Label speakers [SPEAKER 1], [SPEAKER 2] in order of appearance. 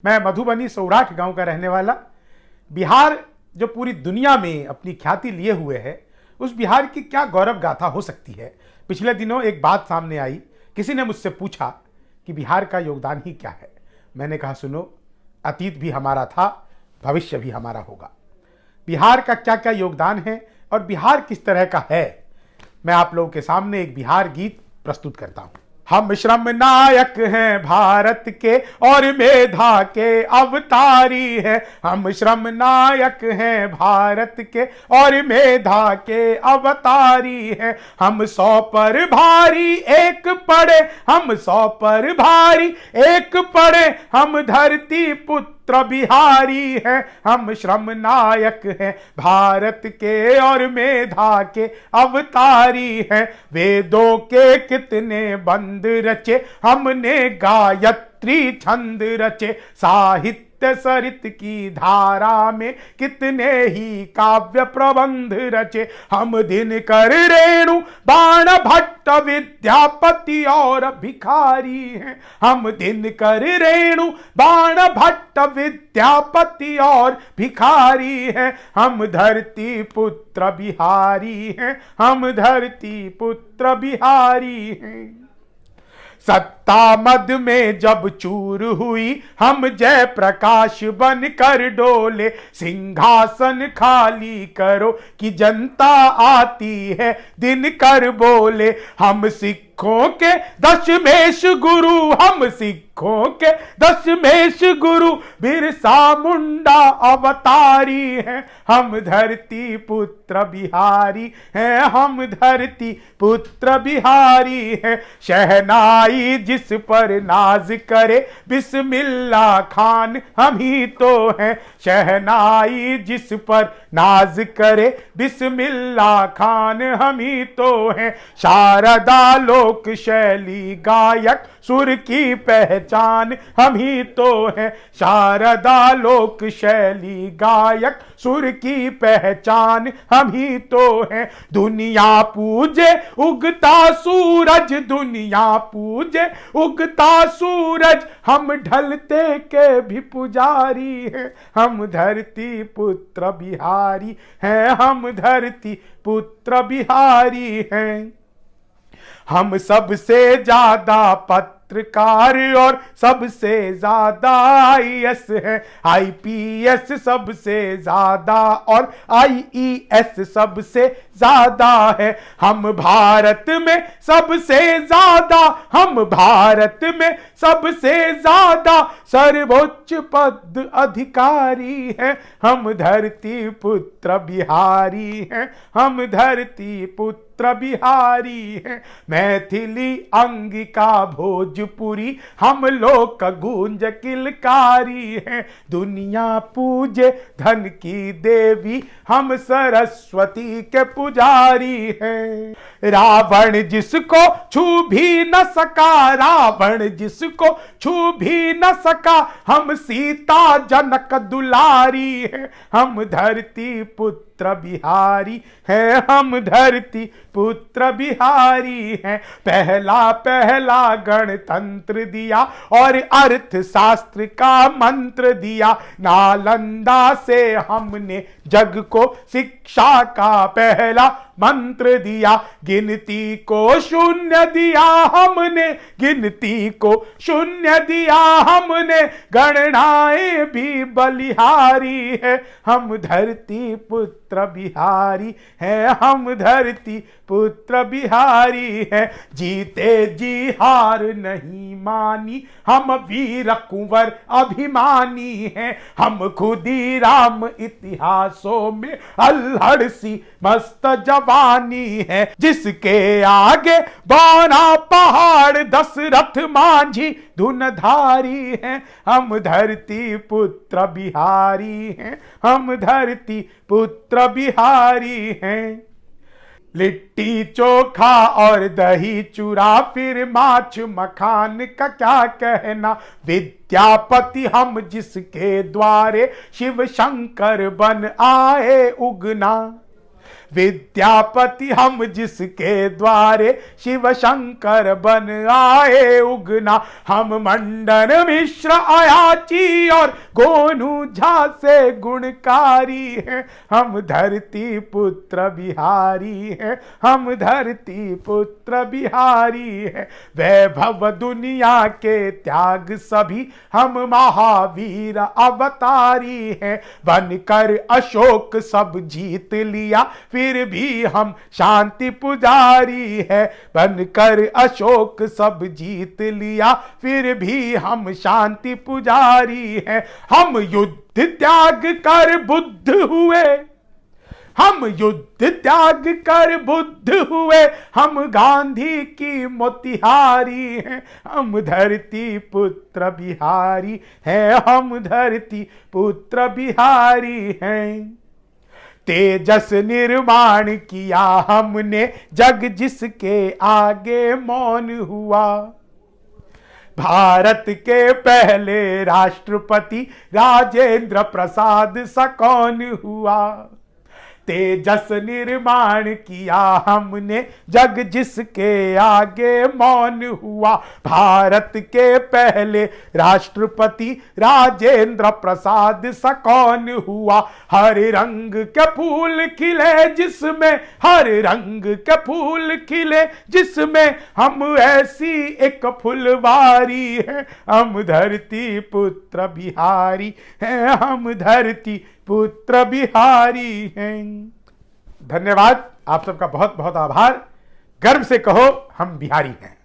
[SPEAKER 1] मैं मधुबनी सौराठ गांव का रहने वाला। बिहार जो पूरी दुनिया में अपनी ख्याति लिए हुए है, उस बिहार की क्या गौरव गाथा हो सकती है। पिछले दिनों एक बात सामने आई, किसी ने मुझसे पूछा कि बिहार का योगदान ही क्या है। मैंने कहा सुनो, अतीत भी हमारा था, भविष्य भी हमारा होगा। बिहार का क्या क्या योगदान है और बिहार किस तरह का है, मैं आप लोगों के सामने एक बिहार गीत प्रस्तुत करता हूं। हम श्रम नायक हैं भारत के और मेधा के अवतारी हैं। हम श्रम नायक हैं भारत के और मेधा के अवतारी हैं। हम 100 पर भारी एक पड़े, हम 100 पर भारी एक पड़े, हम धरती पुत्र बिहारी हैं। हम श्रम नायक हैं भारत के और मेधा के अवतारी हैं। वेदों के कितने बंद रचे, हमने गायत्री छंद रचे। साहित्य सरित की धारा में कितने ही काव्य प्रबंध रचे। हम दिनकर रेणु बाण भट्ट विद्यापति और भिखारी हैं। हम दिनकर रेणु बाण भट्ट विद्यापति और भिखारी हैं। हम धरती पुत्र बिहारी हैं। हम धरती पुत्र बिहारी हैं। सत्ता मद में जब चूर हुई, हम जय प्रकाश बनकर डोले। सिंहासन खाली करो कि जनता आती है, दिनकर बोले। हम सिखों के दशमेश गुरु, हम सिखों के दशमेश गुरु, बिरसा मुंडा अवतारी हैं। हम धरती पुत्र बिहारी हैं। हम धरती पुत्र बिहारी हैं। शहनाई जिस पर नाज करे, बिस्मिल्लाह खान हम ही तो हैं। शहनाई जिस पर नाज करे, बिस्मिल्लाह खान हम ही तो हैं। शारदा लोक शैली गायक, सुर की पहचान हम ही तो हैं। शारदा लोक शैली गायक, सुर की पहचान हम ही तो हैं। दुनिया पूजे उगता सूरज, दुनिया पूजे उगता सूरज, हम ढलते के भी पुजारी हैं। हम धरती पुत्र बिहारी हैं। हम धरती पुत्र बिहारी हैं। हम सबसे ज्यादा पत्रकार और सबसे ज्यादा आईएएस है। आईपीएस सबसे ज्यादा और आईईएस सबसे ज्यादा है। हम भारत में सबसे ज्यादा, हम भारत में सबसे ज्यादा सर्वोच्च पद अधिकारी हैं। हम धरती पुत्र बिहारी हैं। हम धरती पुत्र बिहारी हैं। मैथिली अंगिका भोजपुरी, हम लोग का गूंज किलकारी हैं। दुनिया पूजे धन की देवी, हम सरस्वती के पुजारी हैं। रावण जिसको छू भी न सका, रावण जिसको छू भी न सका, हम सीता जनक दुलारी हैं। हम धरती पुत्र बिहारी हैं। हम धरती पुत्र बिहारी हैं। पहला पहला गणतंत्र दिया और अर्थशास्त्र का मंत्र दिया। नालंदा से हमने जग को शिक्षा का पहला मंत्र दिया। गिनती को शून्य दिया हमने, गिनती को शून्य दिया हमने। गणनाएं भी बलिहारी है। हम धरती पुत्र बिहारी हैं। हम धरती पुत्र बिहारी हैं। जीते जी हार नहीं मानी, हम वीर कुंवर अभिमानी हैं। हम खुदीराम इतिहासों में अल्हड़ सी मस्त जवानी है। जिसके आगे बाना पहाड़, दशरथ मांझी धुनधारी हैं। हम धरती पुत्र बिहारी हैं। हम धरती पुत्र बिहारी हैं। लिट्टी चोखा और दही चूरा, फिर माछ मखान का क्या कहना। विद्यापति हम जिसके द्वारे शिव शंकर बन आए उगना। विद्यापति हम जिसके द्वारे शिव शंकर बन आए उगना, हम मंडन मिश्र अयाची और गोनू झा से गुणकारी हैं, हम धरती पुत्र बिहारी हैं, हम धरती पुत्र बिहारी हैं। वैभव दुनिया के त्याग सभी हम महावीर अवतारी हैं, बनकर अशोक सब जीत लिया फिर भी हम शांति पुजारी है, बनकर अशोक सब जीत लिया फिर भी हम शांति पुजारी है। हम युद्ध त्याग कर बुद्ध हुए, हम युद्ध त्याग कर बुद्ध हुए, हम गांधी की मोतिहारी हैं, हम धरती पुत्र बिहारी हैं, हम धरती पुत्र बिहारी हैं। तेजस निर्माण किया हमने जग जिसके आगे मौन हुआ, भारत के पहले राष्ट्रपति राजेंद्र प्रसाद सा कौन हुआ। तेजस निर्माण किया हमने जग जिसके आगे मौन हुआ, भारत के पहले राष्ट्रपति राजेंद्र प्रसाद सा कौन हुआ। हर रंग के फूल खिले जिसमें, हर रंग के फूल खिले जिसमें, हम ऐसी एक फुलवारी है, हम धरती पुत्र बिहारी हैं, हम धरती पुत्र बिहारी हैं। धन्यवाद, आप सबका बहुत बहुत आभार। गर्व से कहो हम बिहारी हैं।